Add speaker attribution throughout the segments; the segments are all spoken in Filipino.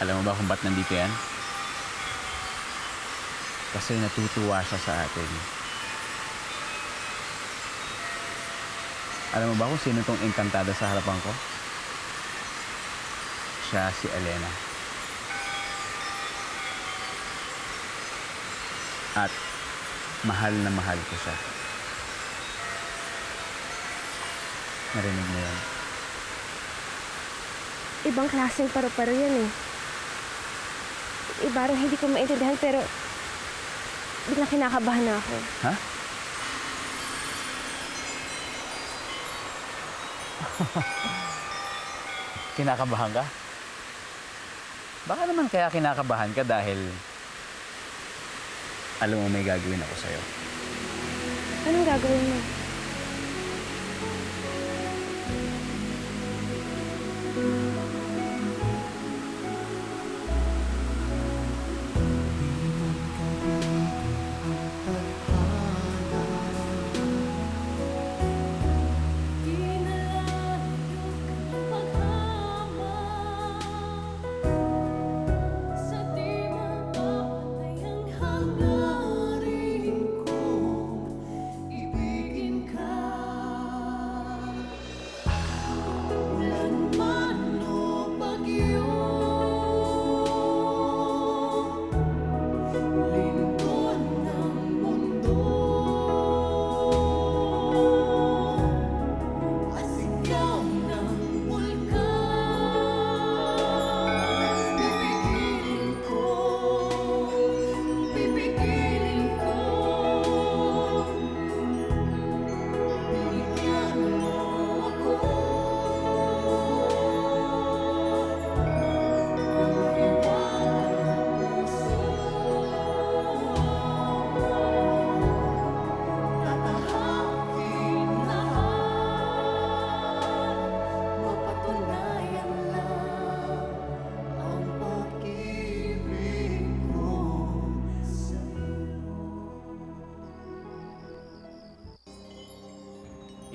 Speaker 1: Alam mo ba kung ba't nandito yan? Kasi natutuwa siya sa atin. Alam mo ba kung sino tong engkantada sa harapan ko? Siya si Elena. At mahal na mahal ko siya. Narinig mo yan?
Speaker 2: Ibang klaseng paro-paro yan eh. Iba rin hindi ko maintindihan pero biglang kinakabahan na ako.
Speaker 1: Ha? Kinakabahan ka? Baka naman kaya kinakabahan ka dahil alam mo may gagawin ako sa'yo.
Speaker 2: Anong gagawin mo?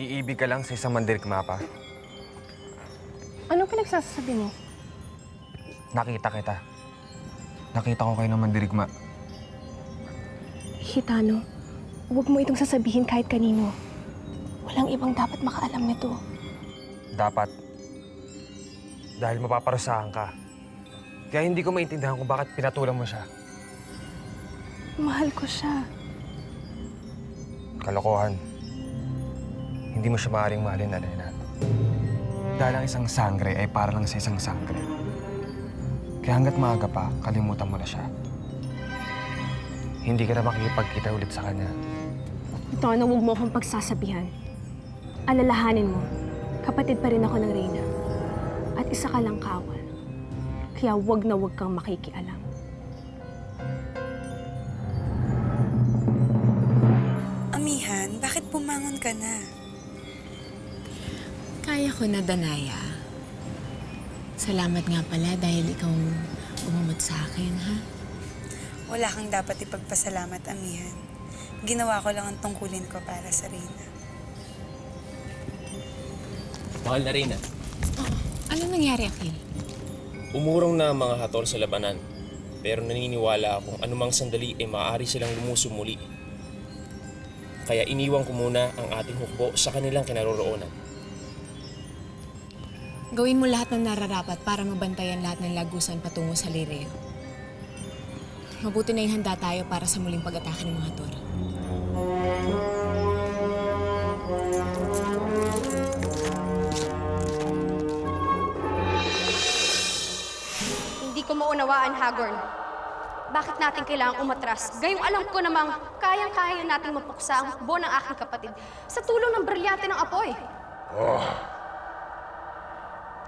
Speaker 3: Iibig ka lang sa isang mandirigma pa.
Speaker 2: Anong pinagsasabi mo?
Speaker 3: Nakita kita. Nakita ko kayo ng mandirigma.
Speaker 2: Hitano, huwag mo itong sasabihin kahit kanino. Walang ibang dapat makaalam nito.
Speaker 3: Dapat. Dahil mapaparusahan ka. Kaya hindi ko maintindihan kung bakit pinatulang mo siya.
Speaker 2: Mahal ko siya.
Speaker 3: Kalokohan. Hindi mo siya maaaring mahalin, Elena. Dahil ang isang sangre ay para lang sa isang sangre. Kaya hanggat maaga pa, kalimutan mo na siya. Hindi ka na makikipagkita ulit sa kanya.
Speaker 2: Ito, huwag mo akong pagsasabihan. Alalahanin mo, kapatid pa rin ako ng Reyna. At isa ka lang kawal. Kaya huwag na huwag kang makikialam.
Speaker 4: Amihan, bakit bumangon ka na?
Speaker 5: Kaya ko na, Danaya. Salamat nga pala dahil ikaw umamot sa akin, ha?
Speaker 4: Wala kang dapat ipagpasalamat, Amihan. Ginawa ko lang ang tungkulin ko para sa Reyna.
Speaker 6: Mahal na Reyna,
Speaker 5: Anong nangyari, Akil?
Speaker 6: umurong na ang mga hatol sa labanan. Pero naniniwala akong anumang sandali ay maaari silang lumuso muli. Kaya iniwan ko muna ang ating hukbo sa kanilang kinaroroonan.
Speaker 5: Gawin mo lahat ng nararapat para mabantayan lahat ng lagusan patungo sa Lireo. Mabuti na yung handa tayo para sa muling pag-atake ng mga Hator.
Speaker 7: Hindi ko maunawaan, Hagorn. Bakit natin kailangang umatras? Gayong alam ko namang kayang-kaya nating mapuksa ang hukbo ng aking kapatid sa tulong ng brilyante ng apoy.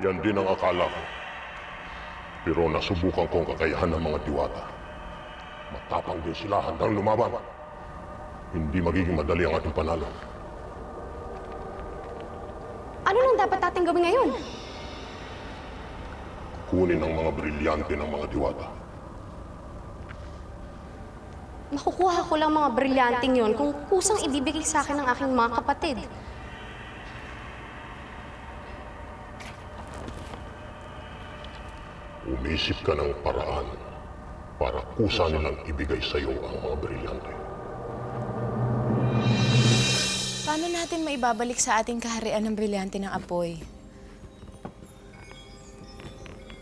Speaker 8: Yan din ang akala ko. Pero nasubukan kong kakayahan ng mga diwata. Matapang din sila handang lumaban. Hindi magiging madali ang ating panalo.
Speaker 7: Ano nang dapat natin gawin ngayon?
Speaker 8: Kunin ang mga brilyante ng mga diwata.
Speaker 7: Makukuha ko lang mga brilyanting yon kung kusang ibibigay sa akin ng aking mga kapatid.
Speaker 8: Umisip ka ng paraan para kusa nilang ibigay sa iyo ang mga brilyante.
Speaker 5: Paano natin maibabalik sa ating kaharian ng brilyante ng apoy?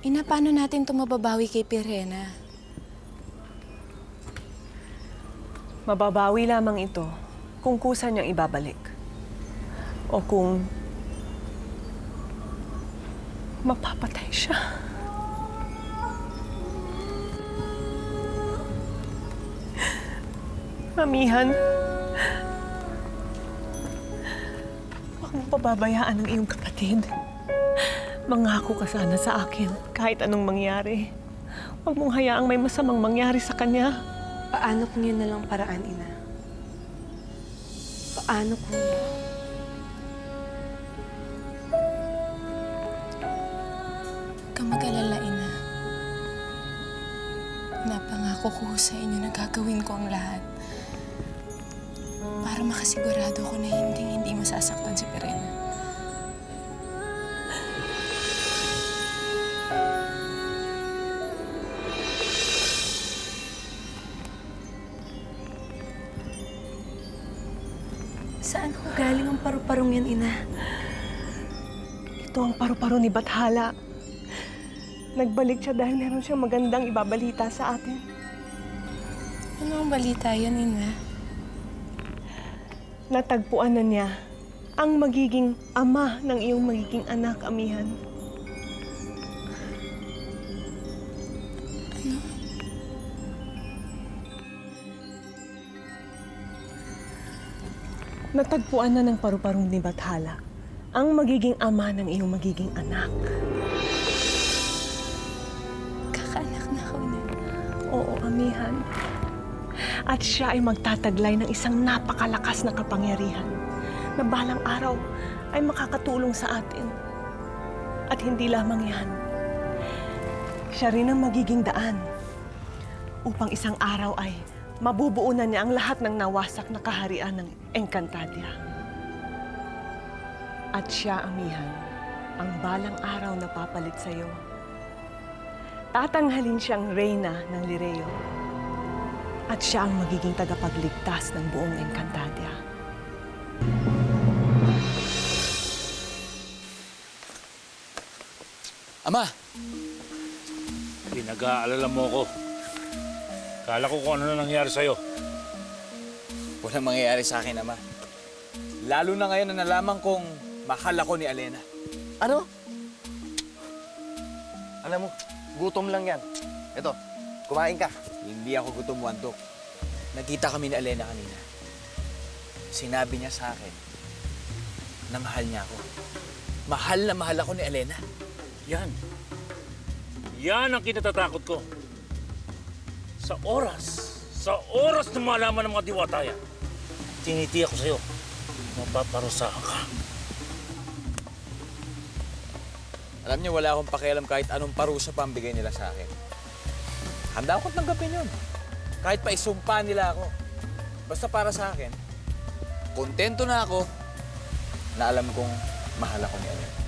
Speaker 5: Ina, paano natin ito mababawi kay Pirena?
Speaker 9: Mababawi lamang ito kung kusa niyang ibabalik. O kung mapapatay siya. Amihan, huwag mo pababayaan ang iyong kapatid. Mangako ka sana sa akin kahit anong mangyari. Huwag mong hayaang may masamang mangyari sa kanya.
Speaker 4: Paano kung yun na lang paraan, Ina? Paano kung...
Speaker 5: Huwag kang mag-alala, Ina. Napangako ko sa inyo na gagawin ko ang lahat para makasigurado ko na hindi masasaktan si Pirena.
Speaker 4: Saan ko galing ang paru-parong yan, Ina?
Speaker 9: Ito ang paru-paro ni Bathala. Nagbalik siya dahil meron siyang magandang ibabalita sa atin.
Speaker 5: Ano ang balita yan, Ina?
Speaker 9: Natagpuan na niya ang magiging ama ng iyong magiging anak, Amihan. Natagpuan na ng paru-parong ni Bathala ang magiging ama ng iyong magiging anak.
Speaker 5: Kakaanak na ako niya.
Speaker 9: Oo, Amihan. At siya ay magtataglay ng isang napakalakas na kapangyarihan na balang araw ay makakatulong sa atin. At hindi lamang yan. Siya rin ang magiging daan upang isang araw ay mabubuo na niya ang lahat ng nawasak na kaharian ng Encantadia. At siya, Amihan, ang balang araw na papalit sa'yo. Tatanghalin siyang reyna ng Lireo. At siya ang magiging tagapagligtas ng buong Encantadia.
Speaker 1: Ama!
Speaker 10: Pinag-aalala mo ko. Kala ko kung ano na nangyari sa'yo.
Speaker 1: Walang mangyayari sa akin, Ama. Lalo na ngayon na nalaman kong mahal ako ni Alena.
Speaker 11: Ano? Alam mo, gutom lang yan. Ito, kumain ka.
Speaker 1: Hindi ako gutom, Wantok. Nagkita kami ni Alena kanina. Sinabi niya sa akin na mahal niya ako. Mahal na mahal ako ni Alena.
Speaker 10: Yan. Yan ang kinatatakot ko. Sa oras na malaman ng mga diwata yan, tinitiyak ko sa'yo, mapaparusahan ka.
Speaker 1: Alam niyo, wala akong pakialam kahit anong parusa pa ang bigay nila sa akin. Handa akong tanggapin yun. Kahit pa isumpa nila ako. Basta para sa akin, kontento na ako na alam kong mahal ako ni Alena.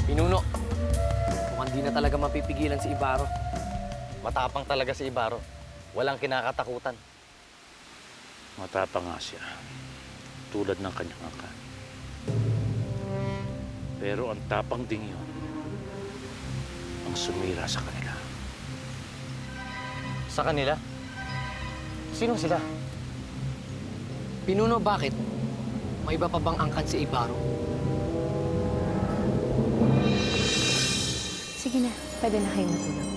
Speaker 11: Pinuno, mukhang di na talaga mapipigilan si Ibarro. Matapang talaga si Ibarro. Walang kinakatakutan.
Speaker 10: Matapang nga siya, tulad ng kanyang angkan. Pero ang tapang ding yun, ang sumira sa kanila.
Speaker 11: Sa kanila? Sino sila? Pinuno, bakit? May iba pa bang angkan si Ibarro?
Speaker 2: Sige na, pwede na kayo matulog.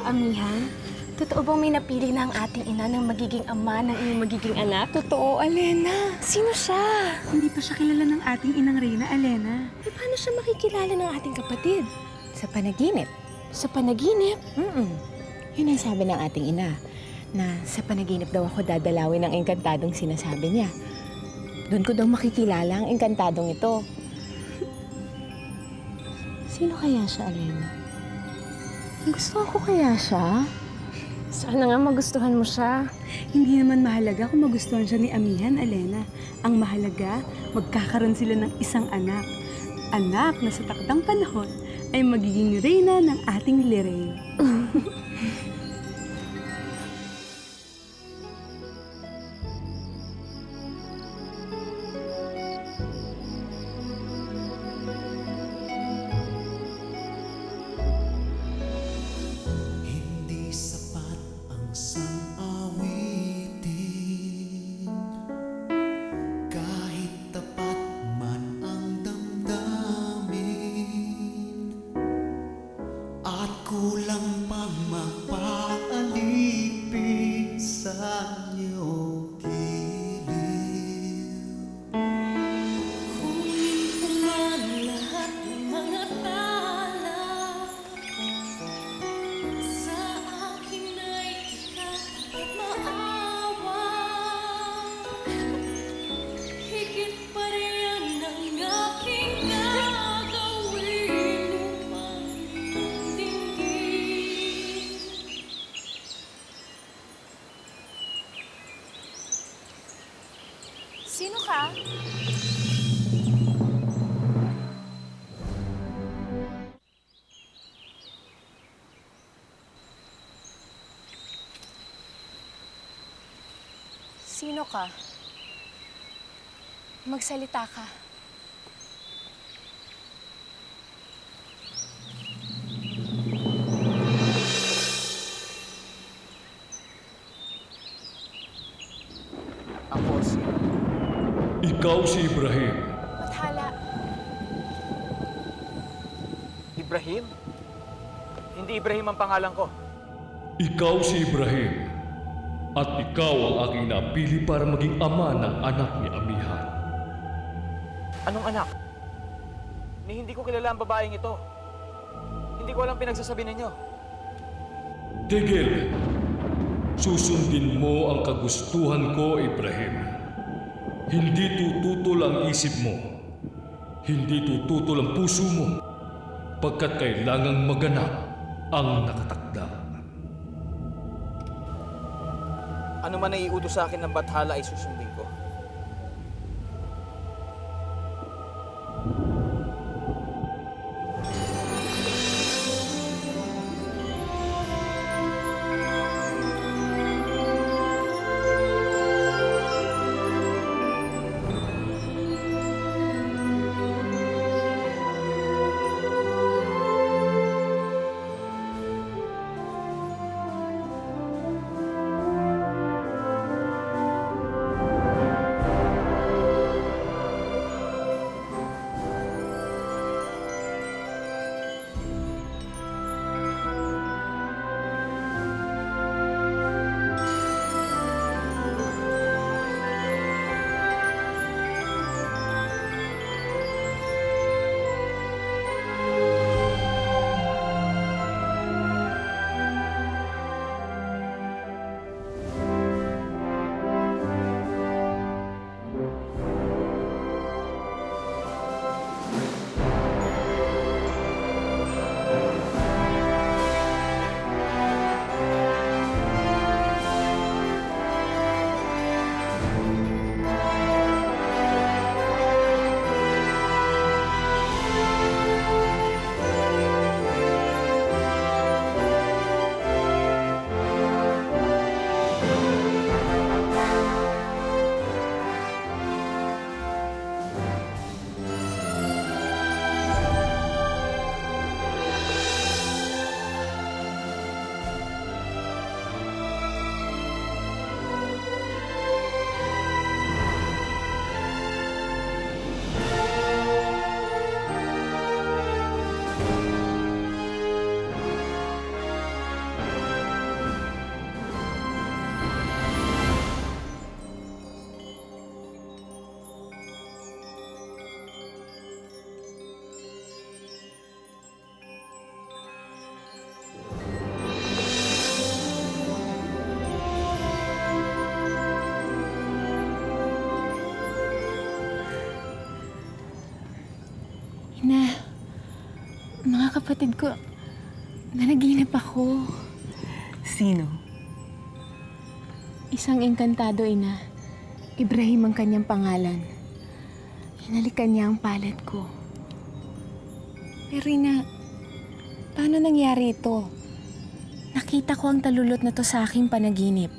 Speaker 2: Amihan, totoo bang may napili na ang ating ina ng magiging ama ng iyong magiging anak?
Speaker 5: Totoo, Alena.
Speaker 2: Sino siya?
Speaker 4: Hindi pa siya kilala ng ating inang Reyna, Alena.
Speaker 2: Paano siya makikilala ng ating kapatid?
Speaker 5: Sa panaginip.
Speaker 2: Sa panaginip?
Speaker 5: Yun ang sabi ng ating ina, na sa panaginip daw ako dadalawin ng engkantadong sinasabi niya. Doon ko daw makikilala ang engkantadong ito. Sino kaya siya, Alena? Gusto ko kaya siya?
Speaker 2: Sana nga magustuhan mo siya.
Speaker 4: Hindi naman mahalaga kung magustuhan siya ni Amihan, Alena. Ang mahalaga, magkakaroon sila ng isang anak. Anak na sa takdang panahon ay magiging reyna ng ating Lirey.
Speaker 2: Sino ka? Sino ka? Magsalita ka.
Speaker 1: Ako si...
Speaker 12: Ikaw si Ibrahim.
Speaker 2: Bathala.
Speaker 1: Ibrahim? Hindi Ibrahim ang pangalan ko.
Speaker 12: Ikaw si Ibrahim. At ikaw ang aking napili para maging ama ng anak ni Amihan.
Speaker 1: Anong anak? Hindi ko kilala ang babaeng ito. Hindi ko alam pinagsasabi ninyo.
Speaker 12: Tigil! Susundin mo ang kagustuhan ko, Ibrahim. Hindi tututol ang isip mo. Hindi tututol ang puso mo. Pagkat kailangang maganap ang nakatakda.
Speaker 1: Ano man ay iudo sa akin ng bathala ay susundin ko.
Speaker 5: mga kapatid ko, nanaginip ako.
Speaker 4: Sino?
Speaker 5: Isang engkantado, ina. Ibrahim ang kanyang pangalan. Hinalikan niya ang palad ko. Pero ina, paano nangyari ito? Nakita ko ang talulot na to sa aking panaginip.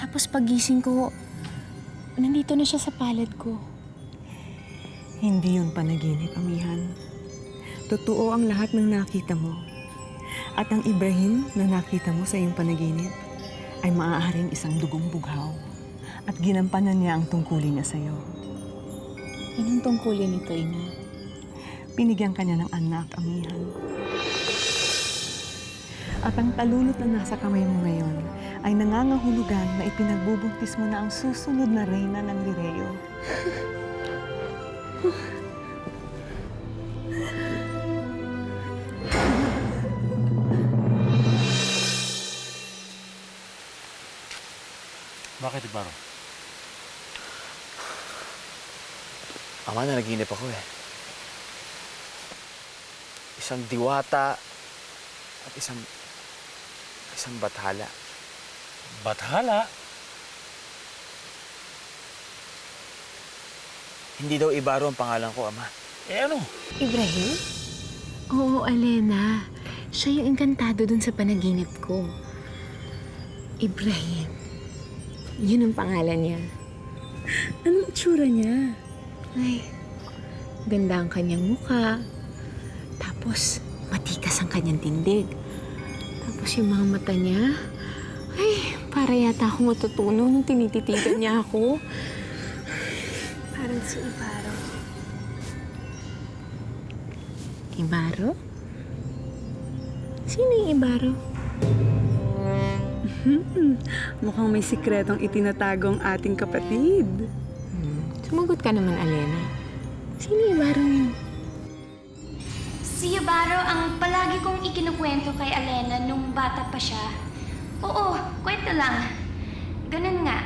Speaker 5: Tapos pagising ko, nandito na siya sa palad ko.
Speaker 4: Hindi yun panaginip, amihan. Totoo ang lahat ng nakita mo. At ang Ibrahim na nakita mo sa iyong panaginip ay maaaring isang dugong bughaw. At ginampanan niya ang tungkulin niya sa'yo.
Speaker 5: Anong tungkulin nito, ina?
Speaker 4: Binigyan ka niya ng anak, amihan. At ang talulot na nasa kamay mo ngayon ay nangangahulugan na ipinagbubuntis mo na ang susunod na reyna ng Lireo.
Speaker 10: Bakit, Ibaro?
Speaker 1: Ama, nanaginip ako eh. Isang diwata at isang bathala.
Speaker 10: Bathala?
Speaker 1: Hindi daw Ibaro ang pangalan ko, Ama.
Speaker 10: Eh ano?
Speaker 5: Ibrahim? Oo, Alena. Siya yung engkantado dun sa panaginip ko. Ibrahim. Yun ang pangalan niya.
Speaker 4: Anong itsura niya?
Speaker 5: Ay, ganda ang kanyang mukha. Tapos, matikas ang kanyang tindig. Tapos yung mga mata niya, ay, para yata ako matutunaw nung tinititigan niya ako. Parang si Ibaro. Ibaro? Sino yung Ibaro?
Speaker 4: Mukhang may sikretong itinatago ang ating kapatid.
Speaker 5: Sumagot ka naman, Alena. Sino yung Ibaro yun?
Speaker 7: Si Yubaro ang palagi kong ikinukwento kay Alena nung bata pa siya. Oo, kwento lang. Ganun nga.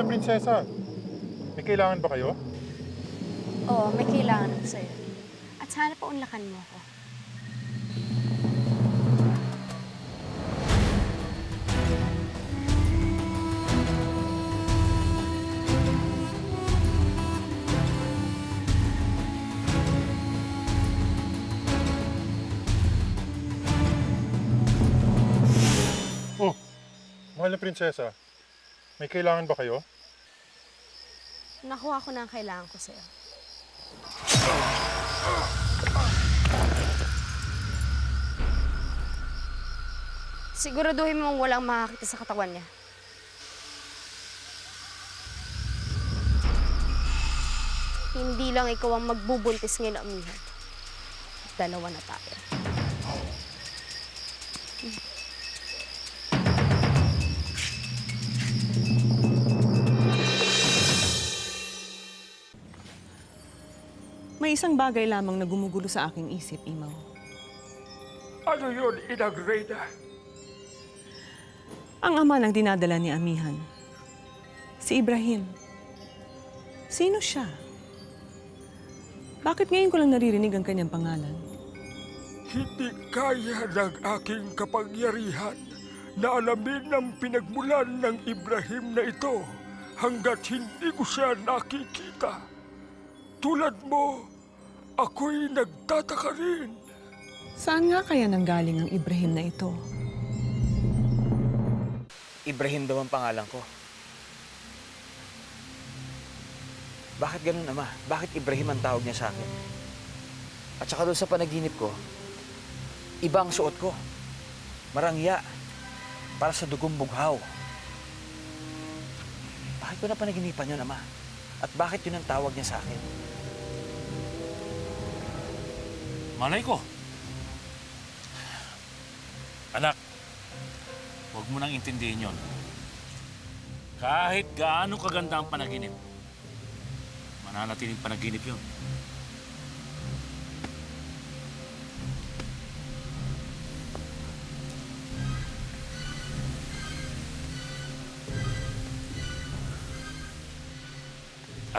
Speaker 13: Prinsesa, may kailangan ba kayo?
Speaker 2: Oo, may kailangan ako sa'yo. At sana paunlakan mo ako.
Speaker 13: Oh, mahal na prinsesa, may kailangan ba kayo?
Speaker 2: Nakuha ko na ang kailangan ko sa'yo. Siguraduhin mong walang makakita sa katawan niya. Hindi lang ikaw ang magbubuntis ngayon, amihan. Dalawa na tayo.
Speaker 4: May isang bagay lamang na gumugulo sa aking isip, Imaw.
Speaker 12: Ano yun, Inang Reyna?
Speaker 4: Ang ama ng dinadala ni Amihan. Si Ibrahim. Sino siya? Bakit ngayon ko lang naririnig ang kanyang pangalan?
Speaker 12: Hindi kaya ng aking kapangyarihan na alamin ang pinagmulan ng Ibrahim na ito hanggat hindi ko siya nakikita. Tulad mo, ako'y nagtataka rin.
Speaker 4: Saan nga kaya nanggaling ang Ibrahim na ito?
Speaker 1: Ibrahim daw ang pangalan ko. Bakit ganun, Ama? Bakit Ibrahim ang tawag niya sa akin? At saka doon sa panaginip ko, iba ang suot ko. Marangya. para sa dugong bughaw. Bakit ko na panaginipan yun, Ama? At bakit yun ang tawag niya sa akin?
Speaker 10: Malay ko. Anak, huwag mo nang intindihin yon. Kahit gaano kaganda ang panaginip, mananatiling panaginip yun.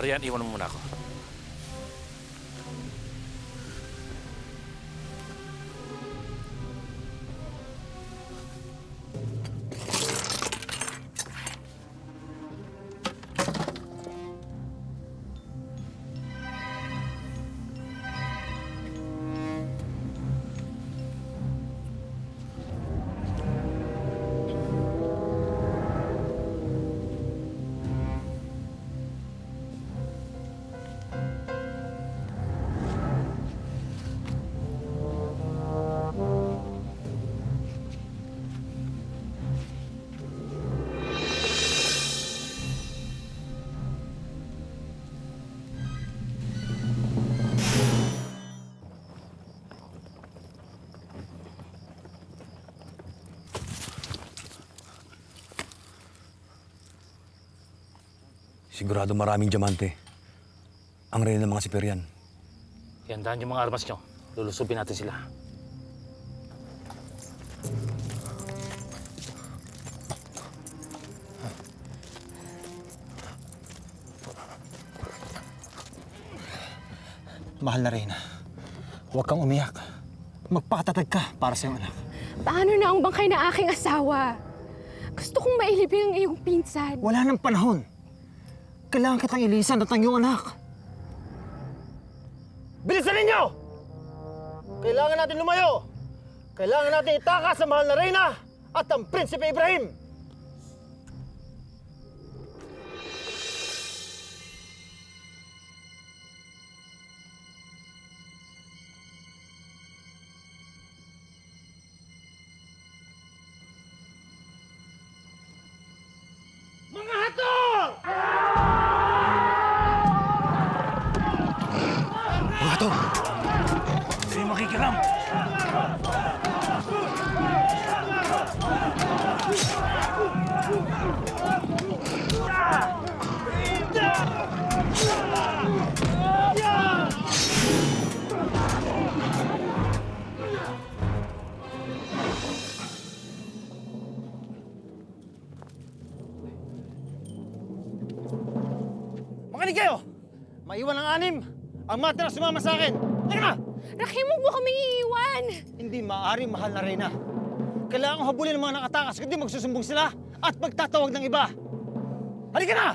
Speaker 10: Arian, iwan mo muna ako.
Speaker 14: Sigurado maraming diamante. Ang reyna ng mga Siperian.
Speaker 10: Iandaan yung mga armas nyo. Lulusubin natin sila.
Speaker 15: Mahal na Reyna, huwag kang umiyak. Magpakatatag ka para sa iyong anak.
Speaker 2: Paano na ang bangkay na aking asawa? Gusto kong mailibing ang iyong pinsan.
Speaker 15: Wala nang panahon. Kailangan kitang ilisan at ang iyong anak. Bilisan ninyo! Kailangan natin lumayo. Kailangan natin itakas sa mahal na Reyna at ang Prinsipe Ibrahim. Mga hatol!
Speaker 14: Mga to!
Speaker 10: Sino makikiram?
Speaker 15: Makinig kayo! Maiwan ang anim. Ang matira sumama sa akin. Teka na!
Speaker 2: Rakim, huwag mo kami iiwan!
Speaker 15: Hindi maaari, mahal na Reyna. Kailangan habulin ng mga nakatakas, kundi magsusumbong sila at magtatawag ng iba. Halika na!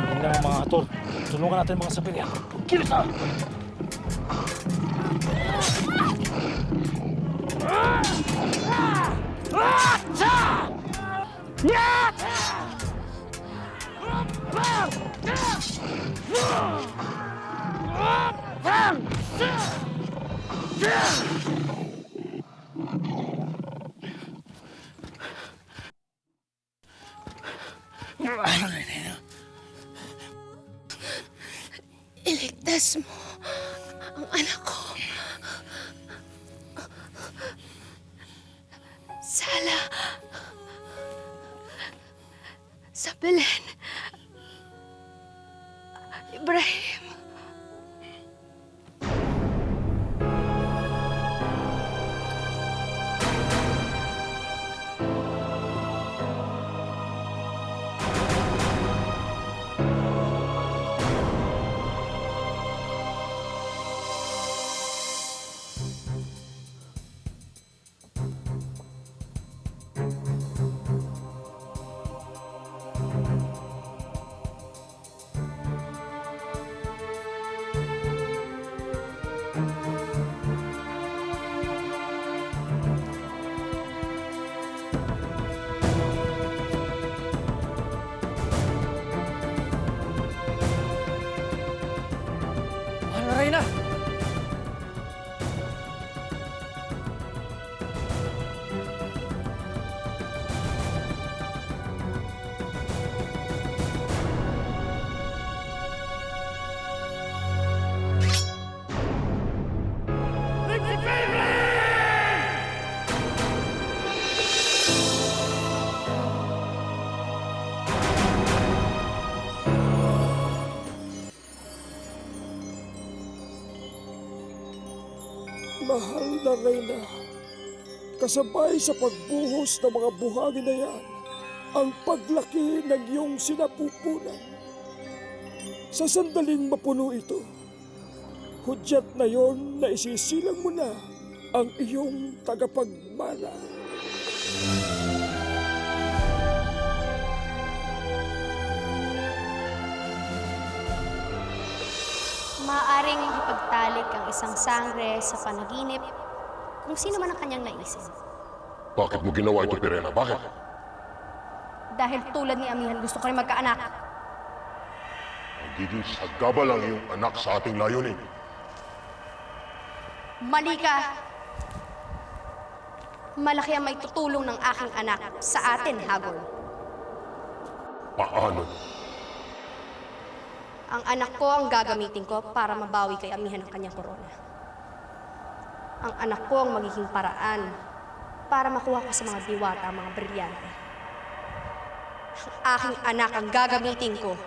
Speaker 10: Hindi na mga hatol. Tulungan natin mga Siperian. Kilos na!
Speaker 2: Iligtas mo ang anak ko. Sala. Sa Belen. Ibrahim.
Speaker 16: Mahal na Reyna, kasabay sa pagbuhos ng mga buhangin na yan, ang paglaki ng iyong sinapupunan. Sa sandaling mapuno ito, hudyat na yon na isisilang mo na ang iyong tagapagmana.
Speaker 7: Maaaring ipagtalik ang isang sangre sa panaginip kung sino man ang kanyang naisip.
Speaker 8: Bakit mo ginawa ito, Pirena? Bakit?
Speaker 7: Dahil tulad ni Amihan, gusto ko rin magkaanak.
Speaker 8: Magiging sagabal ang iyong anak sa ating layunin.
Speaker 7: Mali ka! Malaki ang may tutulong ng aking anak sa atin, Hagor.
Speaker 8: Paano?
Speaker 7: Ang anak ko ang gagamitin ko para mabawi kay Amihan ang kanyang korona. Ang anak ko ang magiging paraan para makuha ko sa mga diwata ang mga brilyante. Ang aking anak ang gagamitin ko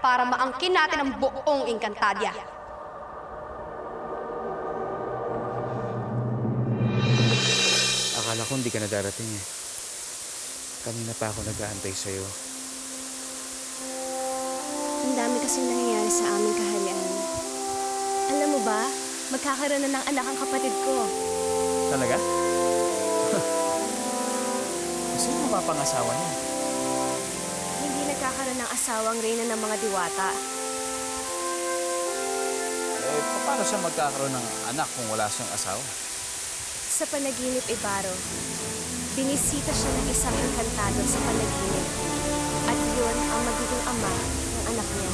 Speaker 7: para maangkin natin ang buong Encantadia.
Speaker 1: Akala ko hindi ka na darating eh. Kanina pa ako nag-aantay sa'yo.
Speaker 2: Ang dami kasing nangyayari sa aming kaharian. Alam mo ba, magkakaroon na ng anak ang kapatid ko.
Speaker 1: Talaga? Sino mapapangasawa niya?
Speaker 2: Hindi nagkakaroon ng asawang reyna ng mga diwata.
Speaker 1: Eh, paano siya magkakaroon ng anak kung wala siyang asawa?
Speaker 2: Sa panaginip, Ibaro, binisita siya ng isang engkantado sa panaginip. At yun ang magiging ama ng anak niya.